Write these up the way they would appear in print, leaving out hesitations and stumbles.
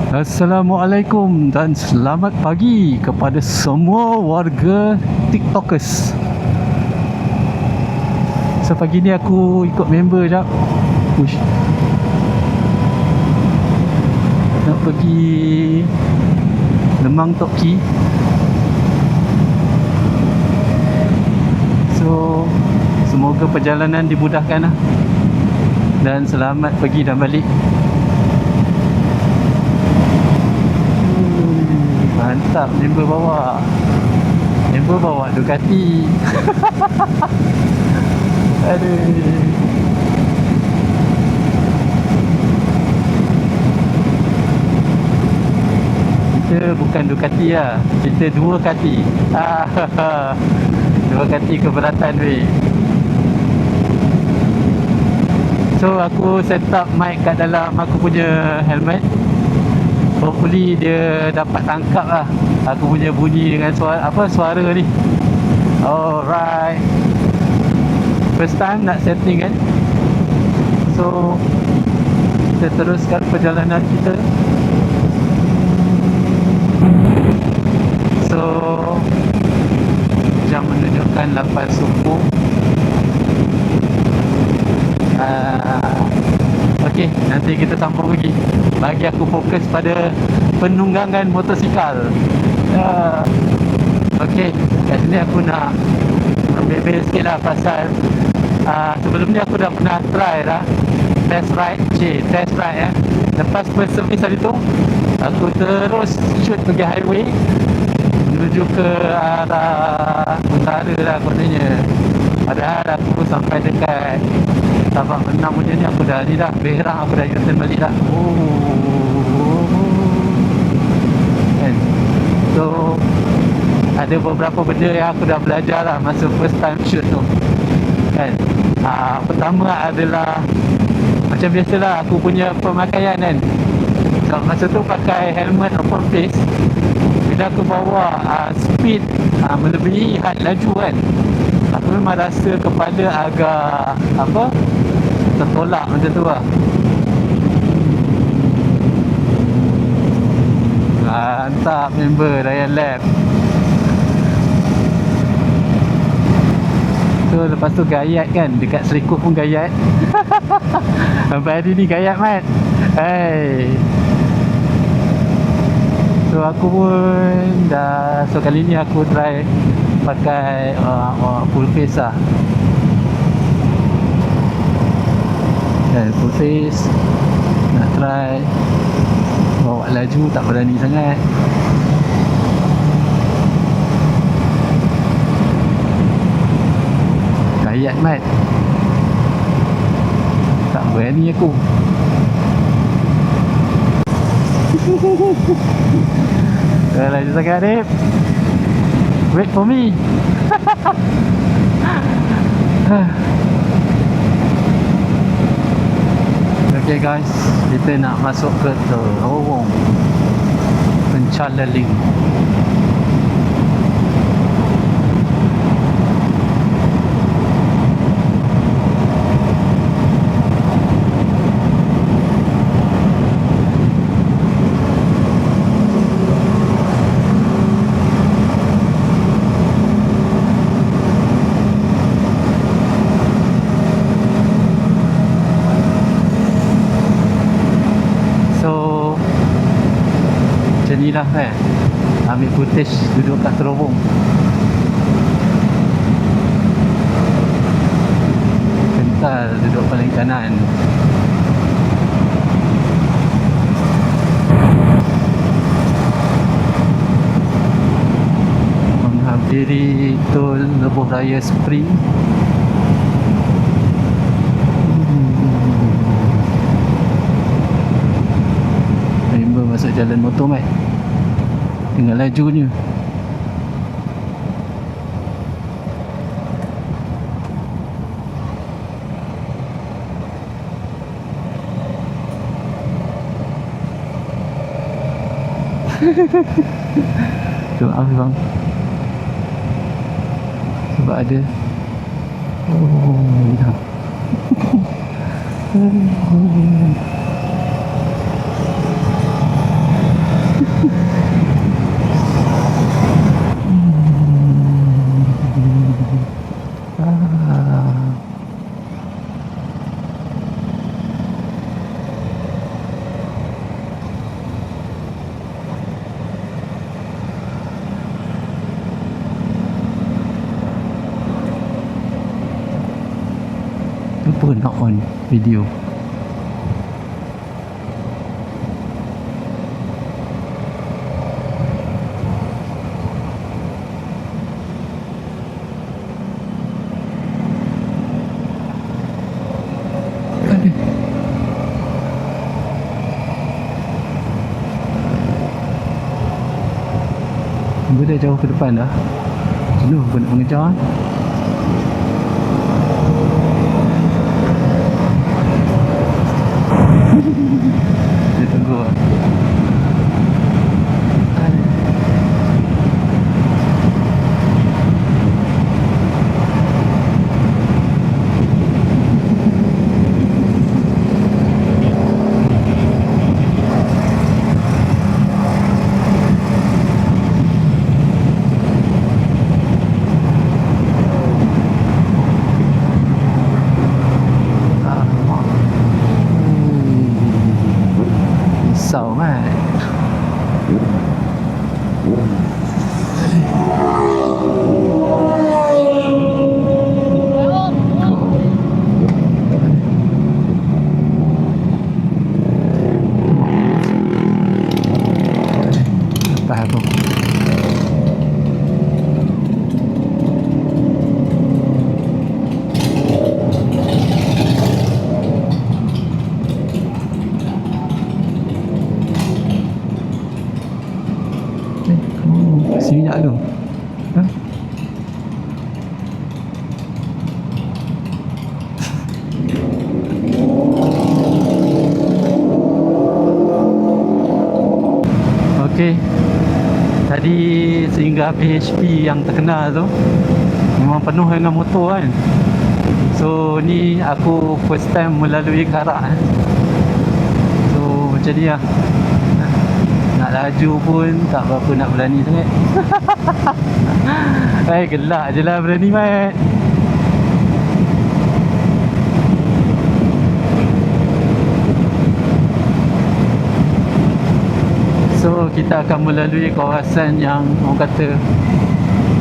Assalamualaikum dan selamat pagi kepada semua warga TikTokers. So pagi ni aku ikut member jap. Push. Nak pergi Lemang Tok Ki. So semoga perjalanan dimudahkan lah. Dan selamat pergi dan balik. Mantap, member bawa Ducati. Aduh. Kita bukan Ducati lah, kita dua kati. Dua kati keberatan weh. So aku set up mic kat dalam aku punya helmet. Hopefully dia dapat tangkap lah aku punya bunyi dengan suara ni. Alright. First time nak setting kan. So kita teruskan perjalanan kita. So jam menunjukkan 8 subuh. Okey, nanti kita sambung lagi. Bagi aku fokus pada penunggangan motosikal. Okey, kat sini aku nak ambil sikit lah pasal sebelum ni aku dah pernah try lah test ride lepas first service hari tu aku terus shoot pergi highway menuju ke arah utara lah kononnya. Padahal aku sampai dekat Sabak Menang punya ni aku dah berang, aku dah U-turn balik dah. Kan? So ada beberapa benda yang aku dah belajar lah masa first time shoot tu. Kan? Pertama adalah macam biasalah aku punya pemakaian kan. So, masa tu pakai helmet open face. Bila aku bawa speed melebihi had laju kan, aku memang rasa kepala agak tertolak macam tu lah. Mantap member Ryan Lab. So lepas tu gayat kan, dekat Selikuh pun gayat. Sampai hari ni gayat mat. Hey. So aku pun dah, so kali ni aku try pakai full face lah. Full face. Nak try bawa laju, tak berani sangat. Gayat mat. Tak berani aku. Laju sangat Rip. Wait for me. Okay guys, kita nak masuk ke terowong Pencaleling. Ni lah kan, ambil footage duduk kat terowong. Kental duduk paling kanan. Menghampiri tol Lebuh Raya Spring. Member masuk jalan motor mat dengan lajunya. Maaf bang, sebab ada ya. lupa nak on video. Dia dah jauh ke depan dah. Jenuh aku nak mengejar. Dia tunggu lah. Risau kan. Apa aku? Sini nak tu. Ha? Okey. Tadi sehingga PHP yang terkenal tu memang penuh dengan motor kan. So ni aku first time melalui Karak. So macam ni lah. Nak laju pun tak berapa nak berani sangat. Gelak je lah berani mat. So kita akan melalui kawasan yang orang kata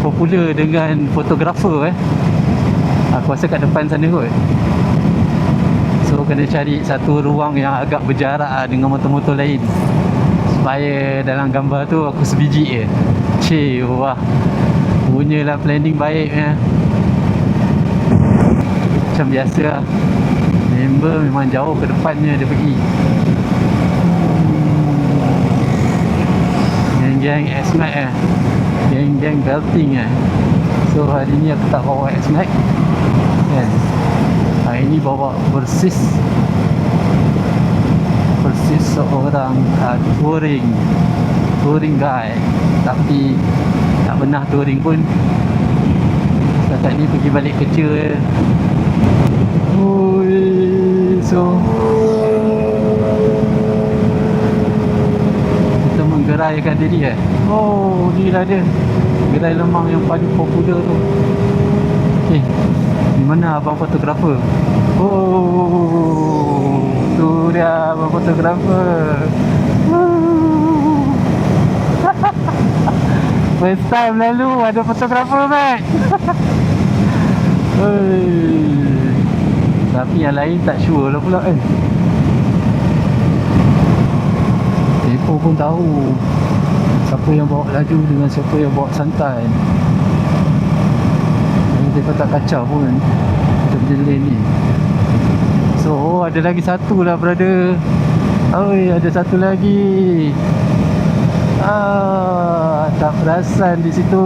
popular dengan fotografer Aku rasa kat depan sana kot. So kena cari satu ruang yang agak berjarak dengan motor-motor lain, supaya dalam gambar tu aku sebiji je. Wah, punyalah planning baik ya. Macam biasa lah, member memang jauh ke depannya dia pergi. Geng-geng S-Max geng-geng belting So hari ni aku tak bawa S-Max kan. Hari ni bawa Versys seorang touring guy, tapi tak pernah touring pun. Setakat ni pergi balik kerja So kita menggeraikan diri Oh, ni lah dia gerai lemang yang paling popular tu. Okay, di mana abang fotografer? Oh, tu dia abang fotografer. First time lalu ada fotografer Mac. Tapi yang lain tak sure lah pula Depo pun tahu siapa yang bawa laju dengan siapa yang bawa santai. Mereka tak kacau pun macam lane ni. So ada lagi satu lah brother. Ada satu lagi. Tak perasan di situ.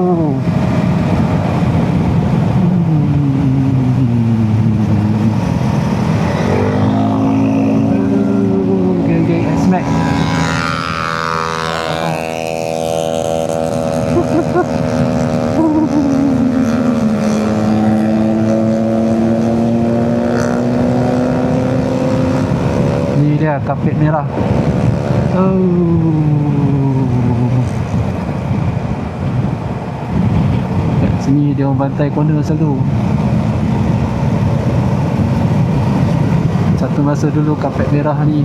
Geng-geng S-Max. Ni dia kapet merah. Kat sini dia orang bantai corner selalu. Satu masa dulu kapet merah ni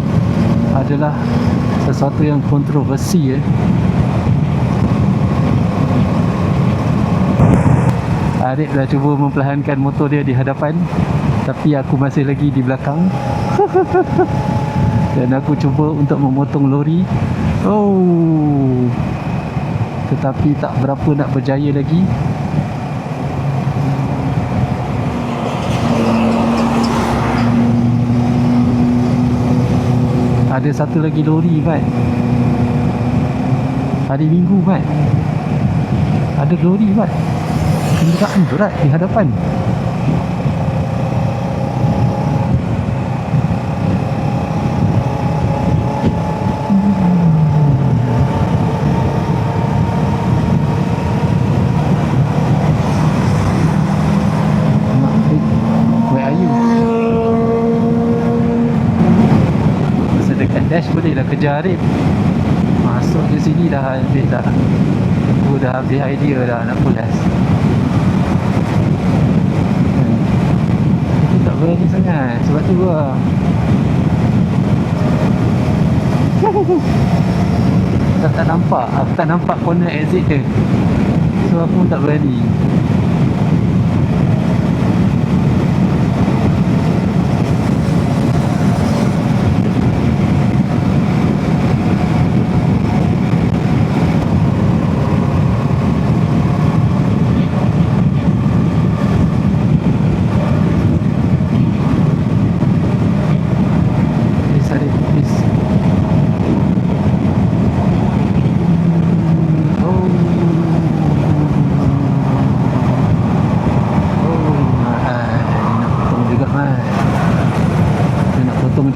adalah sesuatu yang kontroversi Arif dah cuba memperlahankan motor dia di hadapan. Tapi aku masih lagi di belakang. Dan aku cuba untuk memotong lori. Oh, tetapi tak berapa nak berjaya lagi. Ada satu lagi lori, Mat. Hari Minggu, Mat. Ada lori, Mat. Kenderaan berat di hadapan. Where are you? Masa dekat dash boleh dah kejar Arif. Masuk ke sini dah habis dah. Aku dah habis idea dah nak pulas. Aku tak berani sangat. Sebab tu lah. Tak nampak. Aku tak nampak corner exit dia. So aku pun tak berani.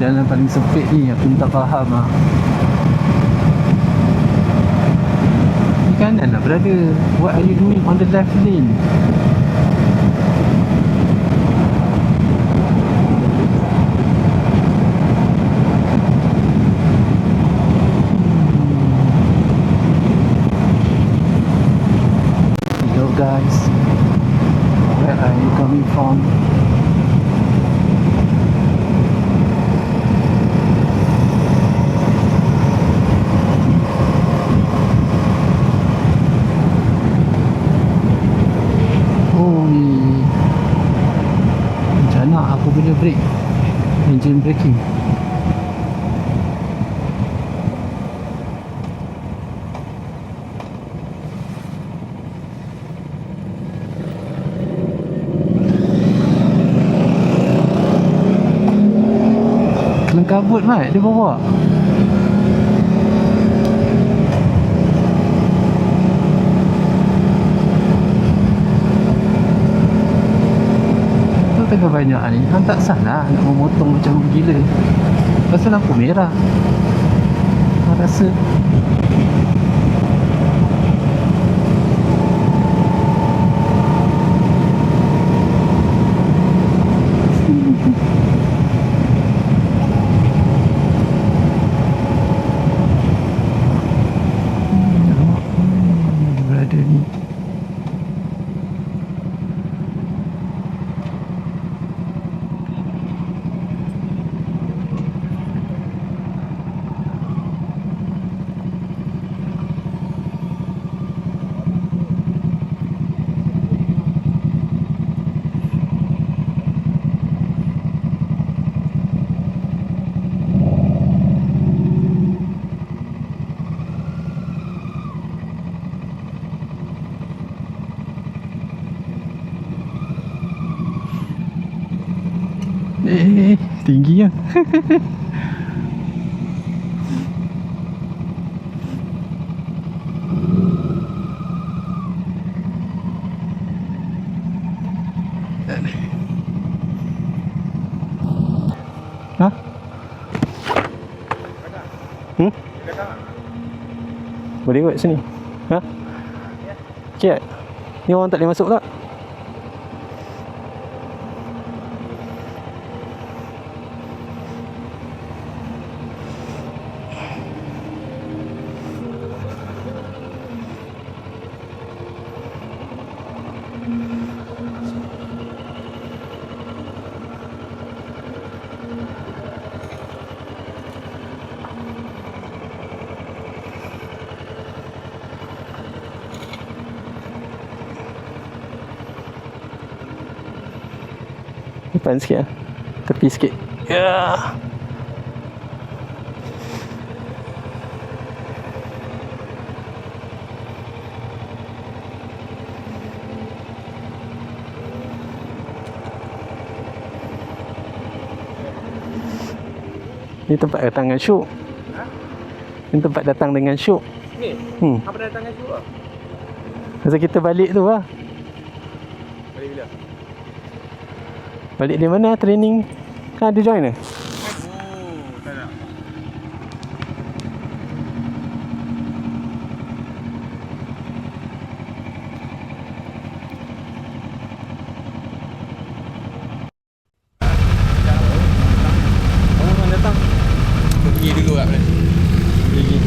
Jalan paling sempit ni aku tak faham lah. Ni kanan lah brother. What are you doing on the left lane? Hello guys, where are you coming from? Aku boleh brake, engine braking. Kelang kabut Mat, dia bawa. Tengah banyak ni, hang tak salah nak memotong macam gila. Pasal lampu merah. Hang rasa berada ni. Tinggi lah. Hah? Boleh kot sini. Hah? Okay. Ni orang tak boleh masuk tak? Simpan sikit lah. Tepi sikit. Ya. Ni tempat datang dengan Syuk. Ni tempat datang dengan Syuk. Ni? Apa datang dengan Syuk lah? Masa kita balik tu lah. Balik bila? Balik di mana training? Kan ada join ke? Oh, tak nak. Orang datang. Pergi dulu kat mana? Gigi.